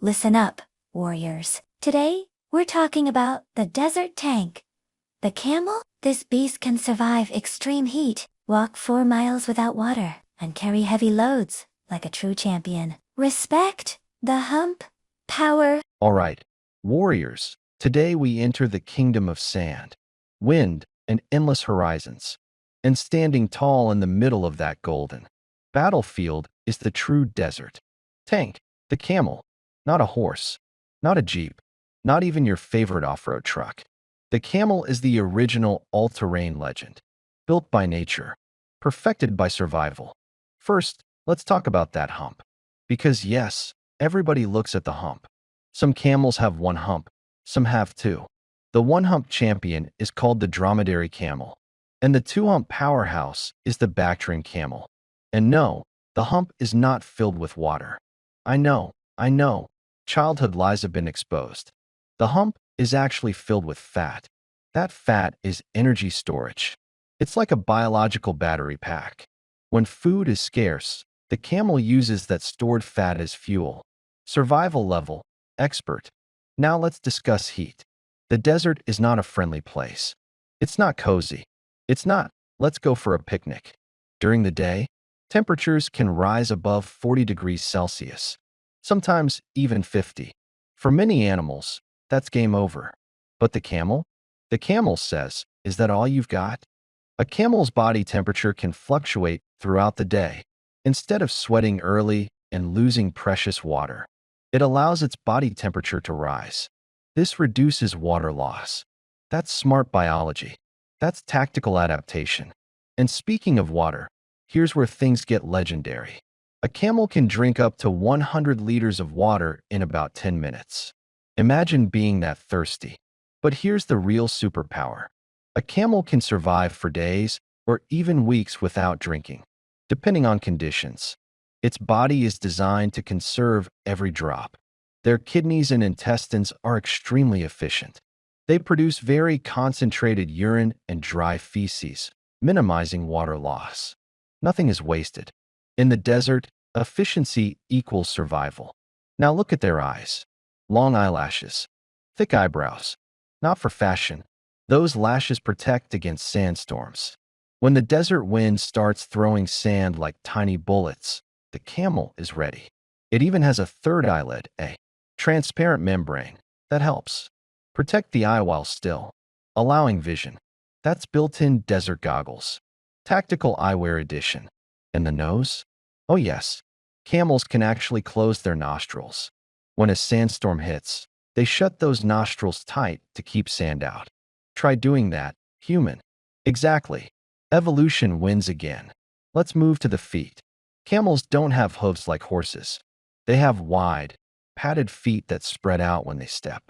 Listen up, warriors. Today, we're talking about the desert tank. The camel? This beast can survive extreme heat, walk 4 miles without water, and carry heavy loads, like a true champion. Respect the hump, power. All right, warriors, today we enter the kingdom of sand, wind, and endless horizons. And standing tall in the middle of that golden battlefield is the true desert tank, the camel, not a horse, not a jeep, not even your favorite off-road truck. The camel is the original all-terrain legend, built by nature, perfected by survival. First, let's talk about that hump. Because yes, everybody looks at the hump. Some camels have one hump, some have two. The one-hump champion is called the dromedary camel, and the two-hump powerhouse is the Bactrian camel. And no, the hump is not filled with water. I know, childhood lies have been exposed. The hump is actually filled with fat. That fat is energy storage. It's like a biological battery pack. When food is scarce, the camel uses that stored fat as fuel. Survival level, expert. Now let's discuss heat. The desert is not a friendly place. It's not cozy. It's not, let's go for a picnic. During the day, temperatures can rise above 40 degrees Celsius, sometimes even 50. For many animals, that's game over. But the camel? The camel says, is that all you've got? A camel's body temperature can fluctuate throughout the day. Instead of sweating early and losing precious water, it allows its body temperature to rise. This reduces water loss. That's smart biology. That's tactical adaptation. And speaking of water, here's where things get legendary. A camel can drink up to 100 liters of water in about 10 minutes. Imagine being that thirsty. But here's the real superpower. A camel can survive for days or even weeks without drinking, depending on conditions. Its body is designed to conserve every drop. Their kidneys and intestines are extremely efficient. They produce very concentrated urine and dry feces, minimizing water loss. Nothing is wasted. In the desert, efficiency equals survival. Now look at their eyes. Long eyelashes, thick eyebrows. Not for fashion. Those lashes protect against sandstorms. When the desert wind starts throwing sand like tiny bullets, the camel is ready. It even has a third eyelid, a transparent membrane, that helps protect the eye while still, allowing vision. That's built-in desert goggles. Tactical eyewear edition. And the nose? Oh yes, camels can actually close their nostrils. When a sandstorm hits, they shut those nostrils tight to keep sand out. Try doing that, human. Exactly. Evolution wins again. Let's move to the feet. Camels don't have hooves like horses. They have wide, padded feet that spread out when they step.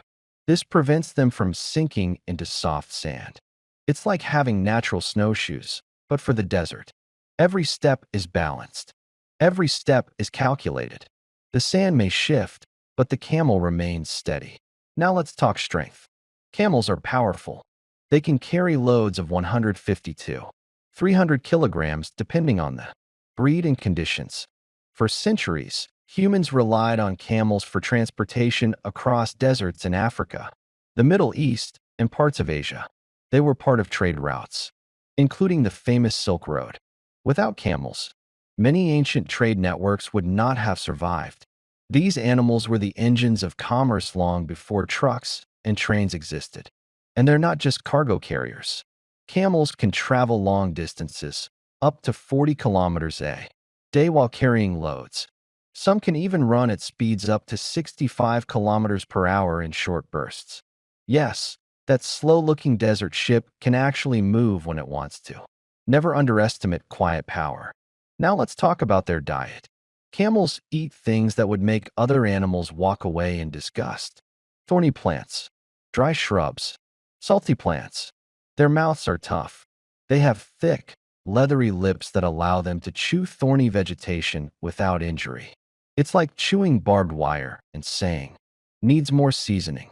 This prevents them from sinking into soft sand. It's like having natural snowshoes, but for the desert. Every step is balanced. Every step is calculated. The sand may shift, but the camel remains steady. Now let's talk strength. Camels are powerful. They can carry loads of 150 to 300 kilograms depending on the breed and conditions. For centuries, humans relied on camels for transportation across deserts in Africa, the Middle East, and parts of Asia. They were part of trade routes, including the famous Silk Road. Without camels, many ancient trade networks would not have survived. These animals were the engines of commerce long before trucks and trains existed. And they're not just cargo carriers. Camels can travel long distances, up to 40 kilometers a day while carrying loads. Some can even run at speeds up to 65 kilometers per hour in short bursts. Yes, that slow-looking desert ship can actually move when it wants to. Never underestimate quiet power. Now let's talk about their diet. Camels eat things that would make other animals walk away in disgust. Thorny plants, dry shrubs, salty plants. Their mouths are tough. They have thick, leathery lips that allow them to chew thorny vegetation without injury. It's like chewing barbed wire and saying, needs more seasoning.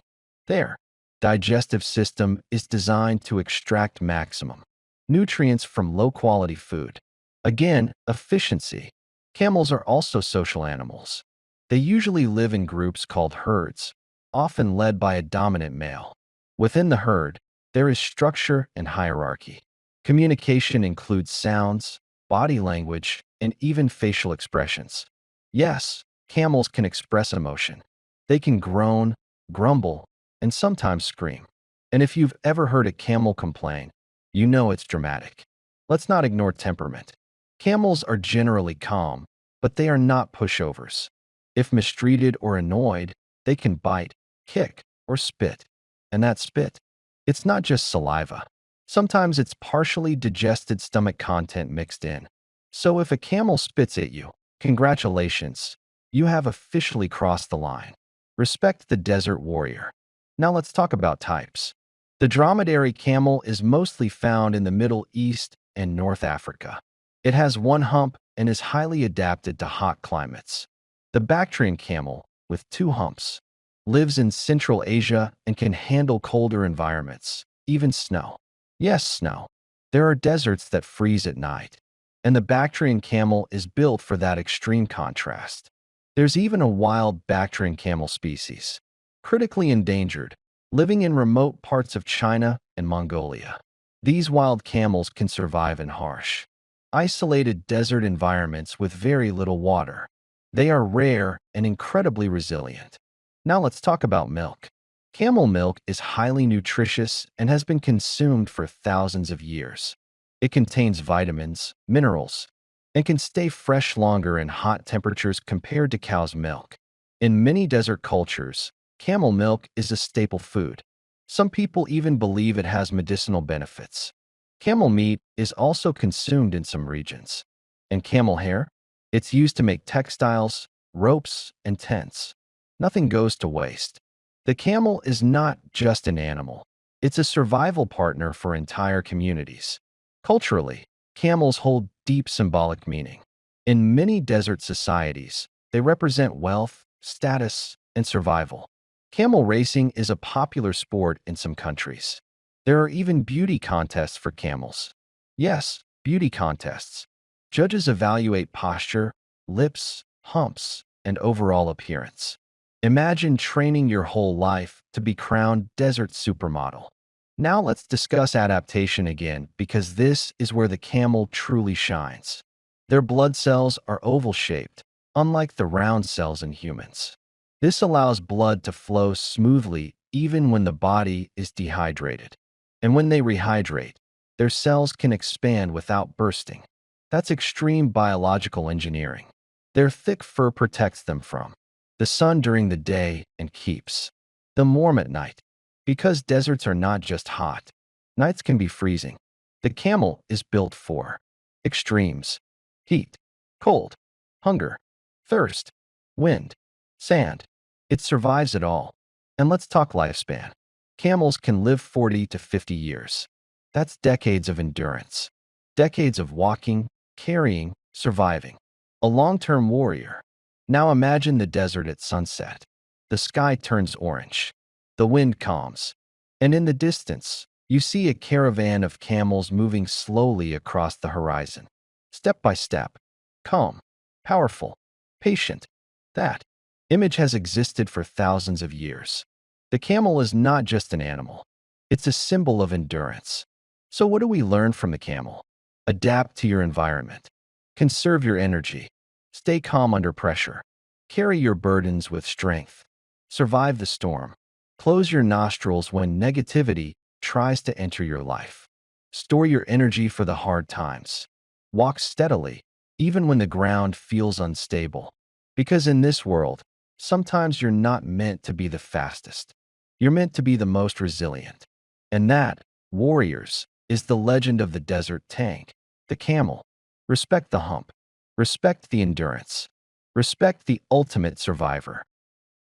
Their digestive system is designed to extract maximum nutrients from low-quality food. Again, efficiency. Camels are also social animals. They usually live in groups called herds, often led by a dominant male. Within the herd, there is structure and hierarchy. Communication includes sounds, body language, and even facial expressions. Yes, camels can express emotion. They can groan, grumble, and sometimes scream. And if you've ever heard a camel complain, you know it's dramatic. Let's not ignore temperament. Camels are generally calm, but they are not pushovers. If mistreated or annoyed, they can bite, kick, or spit. And that spit, it's not just saliva. Sometimes it's partially digested stomach content mixed in. So if a camel spits at you, congratulations, you have officially crossed the line. Respect the desert warrior. Now let's talk about types. The dromedary camel is mostly found in the Middle East and North Africa. It has one hump and is highly adapted to hot climates. The Bactrian camel, with two humps, lives in Central Asia and can handle colder environments, even snow. Yes, snow. There are deserts that freeze at night, and the Bactrian camel is built for that extreme contrast. There's even a wild Bactrian camel species, critically endangered, living in remote parts of China and Mongolia. These wild camels can survive in harsh, isolated desert environments with very little water. They are rare and incredibly resilient. Now let's talk about milk. Camel milk is highly nutritious and has been consumed for thousands of years. It contains vitamins, minerals, and can stay fresh longer in hot temperatures compared to cow's milk. In many desert cultures, camel milk is a staple food. Some people even believe it has medicinal benefits. Camel meat is also consumed in some regions. And camel hair? It's used to make textiles, ropes, and tents. Nothing goes to waste. The camel is not just an animal. It's a survival partner for entire communities. Culturally, camels hold deep symbolic meaning. In many desert societies, they represent wealth, status, and survival. Camel racing is a popular sport in some countries. There are even beauty contests for camels. Yes, beauty contests. Judges evaluate posture, lips, humps, and overall appearance. Imagine training your whole life to be crowned desert supermodel. Now let's discuss adaptation again, because this is where the camel truly shines. Their blood cells are oval-shaped, unlike the round cells in humans. This allows blood to flow smoothly even when the body is dehydrated. And when they rehydrate, their cells can expand without bursting. That's extreme biological engineering. Their thick fur protects them from the sun during the day and keeps them warm at night. Because deserts are not just hot, nights can be freezing. The camel is built for extremes: heat, cold, hunger, thirst, wind, sand. It survives it all. And let's talk lifespan. Camels can live 40 to 50 years. That's decades of endurance. Decades of walking, carrying, surviving. A long-term warrior. Now imagine the desert at sunset. The sky turns orange. The wind calms. And in the distance, you see a caravan of camels moving slowly across the horizon. Step by step. Calm. Powerful. Patient. That image has existed for thousands of years. The camel is not just an animal. It's a symbol of endurance. So what do we learn from the camel? Adapt to your environment. Conserve your energy. Stay calm under pressure. Carry your burdens with strength. Survive the storm. Close your nostrils when negativity tries to enter your life. Store your energy for the hard times. Walk steadily, even when the ground feels unstable. Because in this world, sometimes you're not meant to be the fastest. You're meant to be the most resilient. And that, warriors, is the legend of the desert tank, the camel. Respect the hump. Respect the endurance. Respect the ultimate survivor.